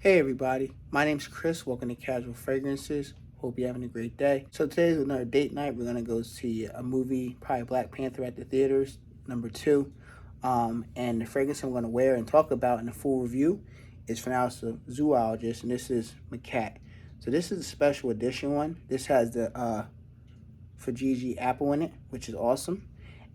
Hey everybody, my name's Chris. Welcome to Casual Fragrances. Hope you're having a great day. So today's another date night. We're gonna go see a movie, probably Black Panther at the theaters, #2. And the fragrance I'm gonna wear and talk about in the full review is from the Zoologist, and this is Macaque. So this is a special edition one. This has the Fuji apple in it, which is awesome.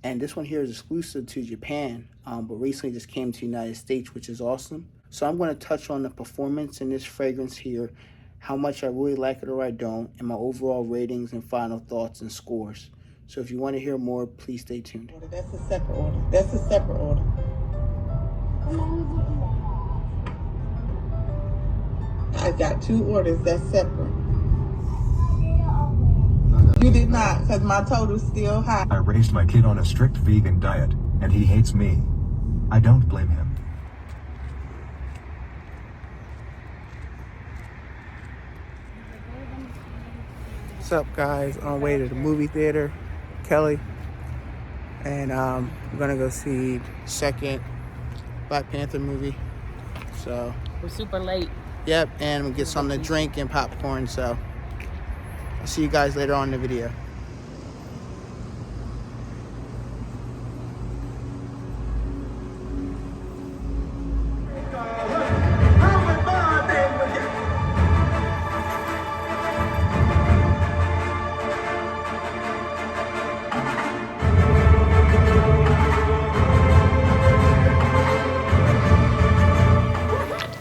And this one here is exclusive to Japan, but recently just came to the United States, which is awesome. So I'm going to touch on the performance in this fragrance here, how much I really like it or I don't, and my overall ratings and final thoughts and scores. So if you want to hear more, please stay tuned. That's a separate order. That's a separate order. I got 2 orders. That's separate. You did not, because my total's still high. I raised my kid on a strict vegan diet, and he hates me. I don't blame him. What's up, guys? On the way to the movie theater, Kelly, and we're gonna go see the second Black Panther movie. So We're super late. yep, and we'll get something to drink and popcorn. So I'll see you guys later on in the video.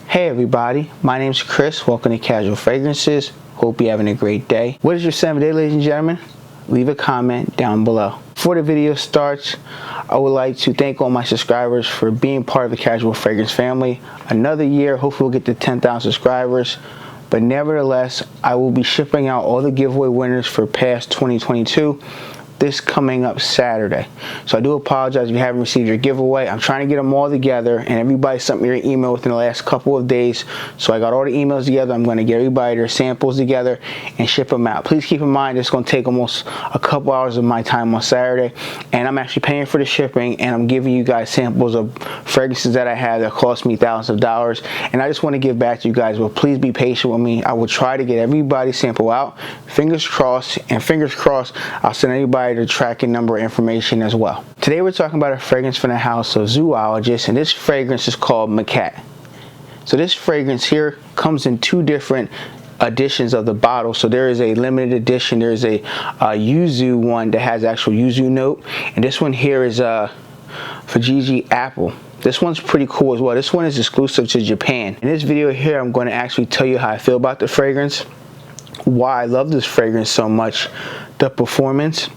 Hey everybody, my name's Chris. Welcome to Casual Fragrances. Hope you're having a great day. What is your 7th day, ladies and gentlemen? Leave a comment down below. Before the video starts, I would like to thank all my subscribers for being part of the Casual Fragrance family. Another year, hopefully we'll get to 10,000 subscribers. But nevertheless, I will be shipping out all the giveaway winners for past 2022 this coming up Saturday. So I do apologize if you haven't received your giveaway. I'm trying to get them all together, and everybody sent me your email within the last couple of days. So I got all the emails together. I'm going to get everybody their samples together and ship them out. Please keep in mind it's going to take almost a couple hours of my time on Saturday, and I'm actually paying for the shipping, and I'm giving you guys samples of fragrances that I have that cost me thousands of dollars, and I just want to give back to you guys. But please be patient with me. I will try to get everybody's sample out. Fingers crossed, and fingers crossed I'll send anybody the tracking number information as well. Today we're talking about a fragrance from the house of Zoologist, and this fragrance is called Macaque. So this fragrance here comes in 2 different editions of the bottle. So there is a limited edition, there's a yuzu one that has actual yuzu note, and this one here is Fuji apple. This one's pretty cool as well. This one is exclusive to Japan. In this video here, I'm going to actually tell you how I feel about the fragrance, why I love this fragrance so much, the performance,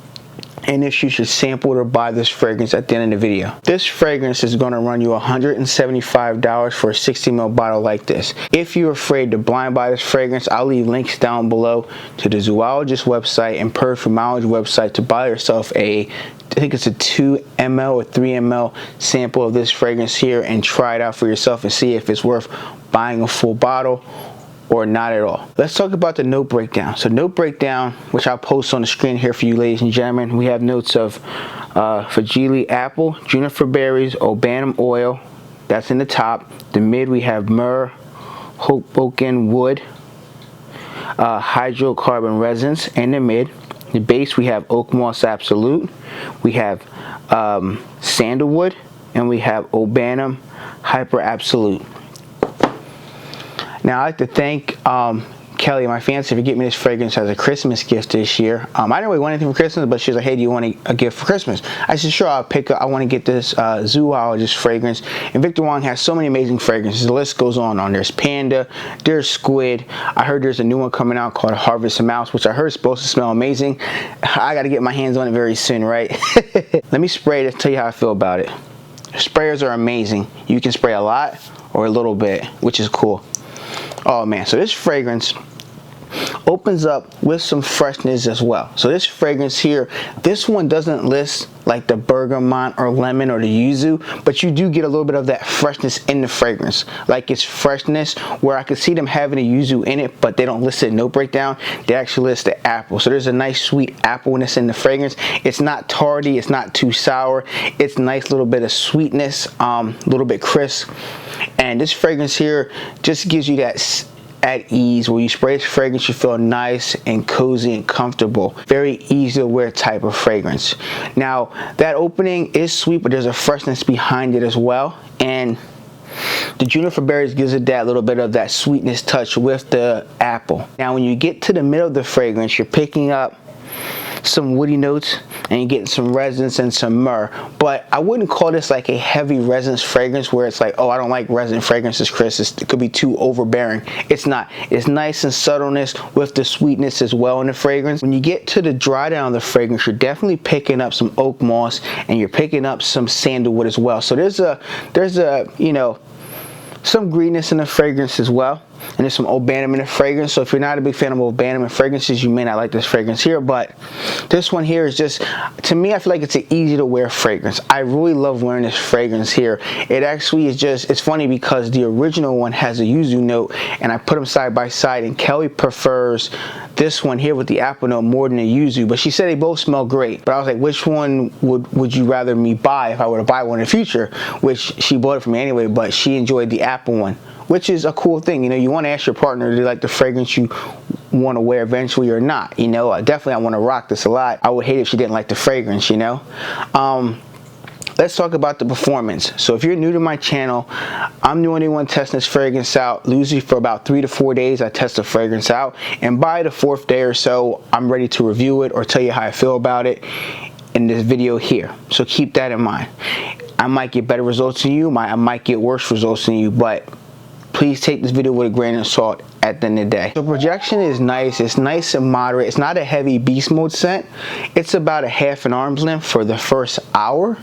and if you should sample or buy this fragrance at the end of the video. This fragrance is going to run you $175 for a 60 ml bottle like this. If you're afraid to blind buy this fragrance, I'll leave links down below to the Zoologist website and Perfumology website to buy yourself I think it's a 2 ml or 3 ml sample of this fragrance here, and try it out for yourself and see if it's worth buying a full bottle or not at all. Let's talk about the note breakdown. So note breakdown, which I'll post on the screen here for you, ladies and gentlemen. We have notes of Fuji apple, juniper berries, obanum oil. That's in the top. The mid we have myrrh, Hoboken wood, hydrocarbon resins in the mid. The base we have oak moss absolute. We have sandalwood, and we have obanum hyper absolute. Now, I'd like to thank Kelly, my fiance, for getting me this fragrance as a Christmas gift this year. I didn't really want anything for Christmas, but she was like, hey, do you want a gift for Christmas? I said, sure, I'll pick up. I want to get this Zoologist fragrance. And Victor Wong has so many amazing fragrances. The list goes on. There's Panda, there's Squid. I heard there's a new one coming out called Harvest Mouse, which I heard is supposed to smell amazing. I got to get my hands on it very soon, right? Let me spray it to tell you how I feel about it. Sprayers are amazing. You can spray a lot or a little bit, which is cool. Oh man, so this fragrance opens up with some freshness as well. So this fragrance here, this one doesn't list like the bergamot or lemon or the yuzu, but you do get a little bit of that freshness in the fragrance. Like it's freshness where I could see them having a yuzu in it, but they don't list it in note breakdown. They actually list the apple. So there's a nice sweet appleness in the fragrance. It's not tardy, it's not too sour. It's a nice little bit of sweetness, a little bit crisp. And And this fragrance here just gives you that at ease. Where you spray this fragrance, you feel nice and cozy and comfortable. Very easy to wear type of fragrance. Now that opening is sweet, but there's a freshness behind it as well. And the juniper berries gives it that little bit of that sweetness touch with the apple. Now when you get to the middle of the fragrance, you're picking up some woody notes and you're getting some resins and some myrrh. But I wouldn't call this like a heavy resins fragrance where it's like, oh, I don't like resin fragrances, Chris. It could be too overbearing. It's not. It's nice and subtleness with the sweetness as well in the fragrance. When you get to the dry down of the fragrance, you're definitely picking up some oak moss and you're picking up some sandalwood as well. So there's a you know, some greenness in the fragrance as well. And there's some Old Bannerman in the fragrance. So if you're not a big fan of Old Bannerman fragrances, you may not like this fragrance here. But this one here is just, to me, I feel like it's an easy to wear fragrance. I really love wearing this fragrance here. It actually is just, it's funny because the original one has a yuzu note and I put them side by side, and Kelly prefers this one here with the apple note more than the yuzu. But she said they both smell great. But I was like, which one would you rather me buy if I were to buy one in the future? Which she bought it for me anyway, but she enjoyed the apple one, which is a cool thing. You know, you want to ask your partner, do they like the fragrance you want to wear eventually or not? You know, definitely I want to rock this a lot. I would hate if she didn't like the fragrance, you know. Let's talk about the performance. So if you're new to my channel, I'm the only one testing this fragrance out. Usually for about 3 to 4 days, I test the fragrance out. And by the 4th day or so, I'm ready to review it or tell you how I feel about it in this video here. So keep that in mind. I might get better results than you. I might get worse results than you, but please take this video with a grain of salt at the end of the day. The projection is nice. It's nice and moderate. It's not a heavy beast mode scent. It's about a half an arm's length for the first hour.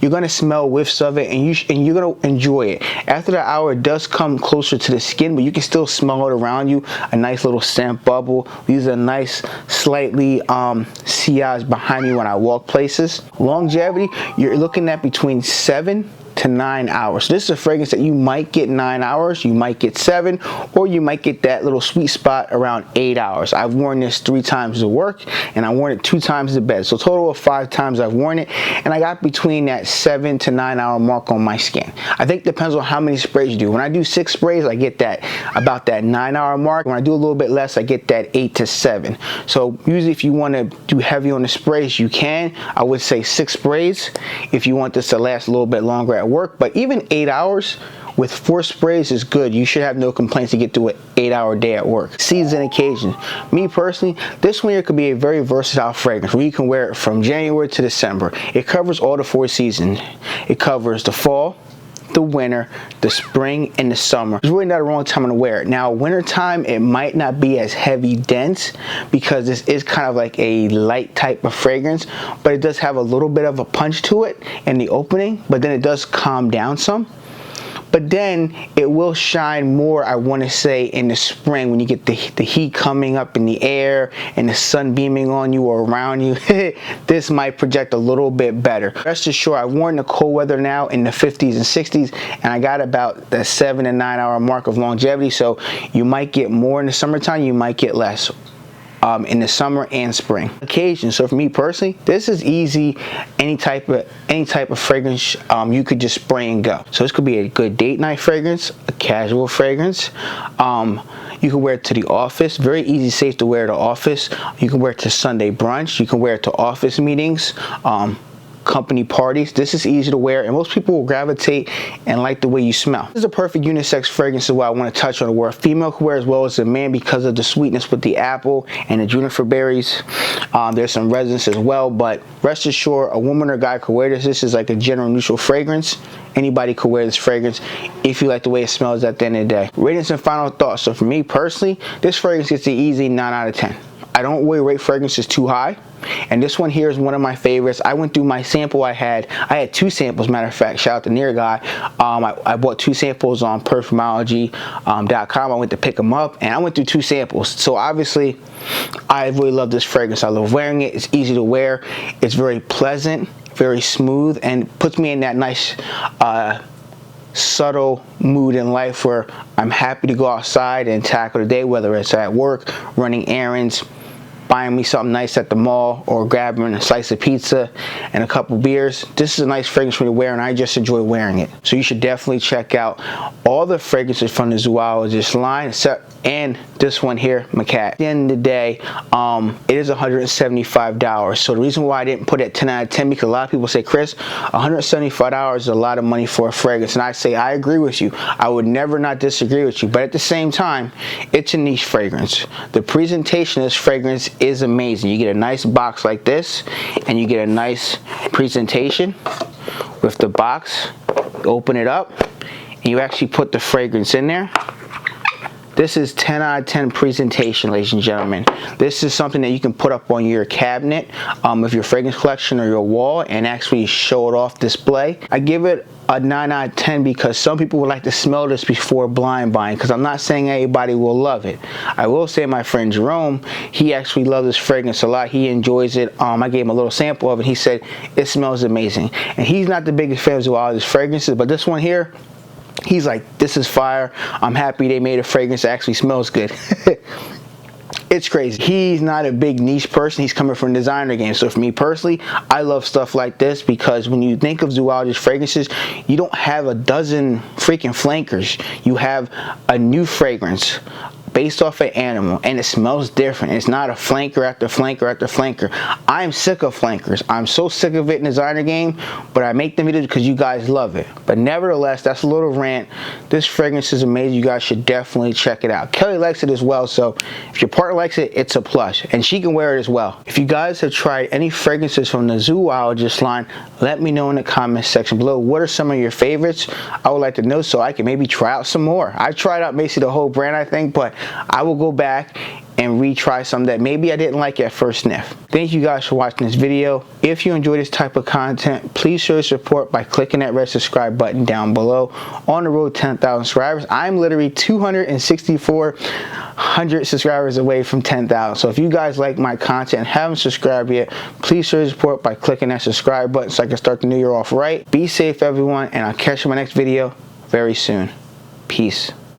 You're going to smell whiffs of it, and you're going to enjoy it. After the hour, it does come closer to the skin, but you can still smell it around you. A nice little scent bubble. These are nice, slightly CIs behind me when I walk places. Longevity, you're looking at between 7 to 9 hours. So this is a fragrance that you might get 9 hours, you might get 7, or you might get that little sweet spot around 8 hours. I've worn this 3 times to work, and I worn it 2 times to bed. So a total of 5 times I've worn it, and I got between that 7 to 9 hour mark on my skin. I think it depends on how many sprays you do. When I do 6 sprays, I get that about that 9 hour mark. When I do a little bit less, I get that 8 to 7. So usually if you want to do heavy on the sprays, you can. I would say 6 sprays if you want this to last a little bit longer at work. But even 8 hours with 4 sprays is good. You should have no complaints to get through an 8-hour day at work. Seasons and occasions. Me personally, this one here could be a very versatile fragrance where you can wear it from January to December. It covers all the 4 seasons. It covers the fall, the winter, the spring, and the summer. There's really not a wrong time to wear it. Now, winter time, it might not be as heavy dense because this is kind of like a light type of fragrance, but it does have a little bit of a punch to it in the opening, but then it does calm down some. But then it will shine more, I want to say, in the spring when you get the heat coming up in the air and the sun beaming on you or around you. This might project a little bit better. Rest assured, I've worn the cold weather now in the 50s and 60s, and I got about the 7 to 9 hour mark of longevity. So you might get more in the summertime, you might get less. In the summer and spring occasion. So for me personally, this is easy. Any type of fragrance you could just spray and go. So this could be a good date night fragrance, a casual fragrance. You can wear it to the office. Very easy, safe to wear to office. You can wear it to Sunday brunch. You can wear it to office meetings, company parties. This is easy to wear, and most people will gravitate and like the way you smell. This is a perfect unisex fragrance, is what I want to touch on, where a female can wear as well as a man because of the sweetness with the apple and the juniper berries. There's some resins as well, but rest assured, a woman or guy could wear this. This is like a general neutral fragrance. Anybody could wear this fragrance if you like the way it smells at the end of the day. Ratings and final thoughts. So for me personally, this fragrance gets the easy 9 out of 10. I don't really rate fragrances too high, and this one here is one of my favorites. I went through my sample. I had 2 samples, matter of fact. Shout out to Near Guy. I bought 2 samples on perfumology.com. I went to pick them up, and I went through 2 samples. So obviously, I really love this fragrance. I love wearing it. It's easy to wear. It's very pleasant, very smooth, and puts me in that nice subtle mood in life where I'm happy to go outside and tackle the day, whether it's at work, running errands, buying me something nice at the mall or grabbing a slice of pizza and a couple beers, this is a nice fragrance for me to wear, and I just enjoy wearing it. So you should definitely check out all the fragrances from the Zoologist line, and this one here, Macaque. At the end of the day, it is $175. So the reason why I didn't put it 10 out of 10, because a lot of people say, Chris, $175 is a lot of money for a fragrance. And I say, I agree with you. I would never not disagree with you. But at the same time, it's a niche fragrance. The presentation of this fragrance is amazing. You get a nice box like this, and you get a nice presentation with the box. Open it up, and you actually put the fragrance in there. This is 10 out of 10 presentation, ladies and gentlemen. This is something that you can put up on your cabinet of your fragrance collection or your wall and actually show it off display. I give it a 9 out of 10 because some people would like to smell this before blind buying, because I'm not saying everybody will love it. I will say my friend Jerome, he actually loves this fragrance a lot. He enjoys it. I gave him a little sample of it. He said it smells amazing. And he's not the biggest fan of all these fragrances, but this one here, he's like, this is fire. I'm happy they made a fragrance that actually smells good. It's crazy. He's not a big niche person. He's coming from designer game. So for me personally, I love stuff like this, because when you think of Zoologist fragrances, you don't have a dozen freaking flankers. You have a new fragrance based off an animal, and it smells different. It's not a flanker after flanker after flanker. I'm sick of flankers. I'm so sick of it in designer game, but I make them videos because you guys love it. But nevertheless, that's a little rant. This fragrance is amazing. You guys should definitely check it out. Kelly likes it as well, so if your partner likes it, it's a plus, and she can wear it as well. If you guys have tried any fragrances from the Zoologist line, let me know in the comments section below. What are some of your favorites? I would like to know so I can maybe try out some more. I tried out basically the whole brand, I think, but I will go back and retry some that maybe I didn't like at first sniff. Thank you guys for watching this video. If you enjoy this type of content, please show your support by clicking that red subscribe button down below. On the road to 10,000 subscribers. I'm literally 264 subscribers away from 10,000. So if you guys like my content and haven't subscribed yet, please show your support by clicking that subscribe button so I can start the new year off right. Be safe, everyone, and I'll catch you in my next video very soon. Peace.